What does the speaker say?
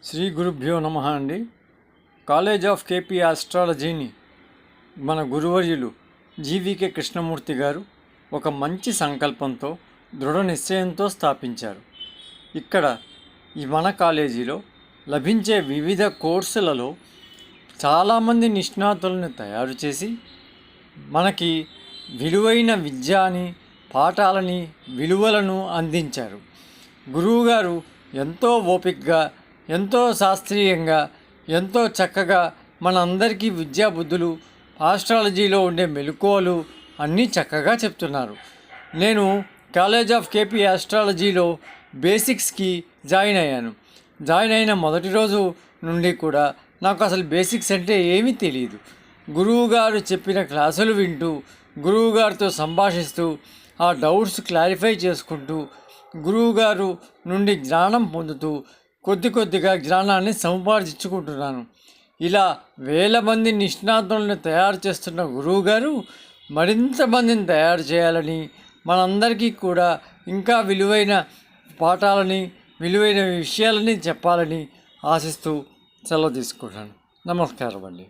శ్రీ గురుభ్యో నమః అండి. కాలేజ్ ఆఫ్ కేపీ ఆస్ట్రాలజీని మన గురువర్యులు జీవికే కృష్ణమూర్తి గారు ఒక మంచి సంకల్పంతో దృఢ నిశ్చయంతో స్థాపించారు. ఇక్కడ మన కాలేజీలో లభించే వివిధ కోర్సులలో చాలామంది నిష్ణాతులను తయారు చేసి మనకి విలువైన విద్యని పాఠాలని విలువలను అందించారు. గురువుగారు ఎంతో ఓపికగా, ఎంతో శాస్త్రీయంగా, ఎంతో చక్కగా మనందరికీ విద్యాబుద్ధులు, ఆస్ట్రాలజీలో ఉండే మెలకువలు అన్నీ చక్కగా చెప్తున్నారు. నేను కాలేజ్ ఆఫ్ కేపీ ఆస్ట్రాలజీలో బేసిక్స్కి జాయిన్ అయ్యాను. జాయిన్ అయిన మొదటి రోజు నుండి కూడా నాకు అసలు బేసిక్స్ అంటే ఏమీ తెలియదు. గురువుగారు చెప్పిన క్లాసులు వింటూ, గురువుగారితో సంభాషిస్తూ, ఆ డౌట్స్ క్లారిఫై చేసుకుంటూ, గురువుగారు నుండి జ్ఞానం పొందుతూ కొద్ది కొద్దిగా జ్ఞానాన్ని సంపాదించుకుంటున్నాను. ఇలా వేల మంది నిష్ణాతులను తయారు చేస్తున్న గురువుగారు మరింత మందిని తయారు చేయాలని, మనందరికీ కూడా ఇంకా విలువైన పాఠాలని, విలువైన విషయాలని చెప్పాలని ఆశిస్తూ సెలవు తీసుకుంటాను. నమస్కారం అండి.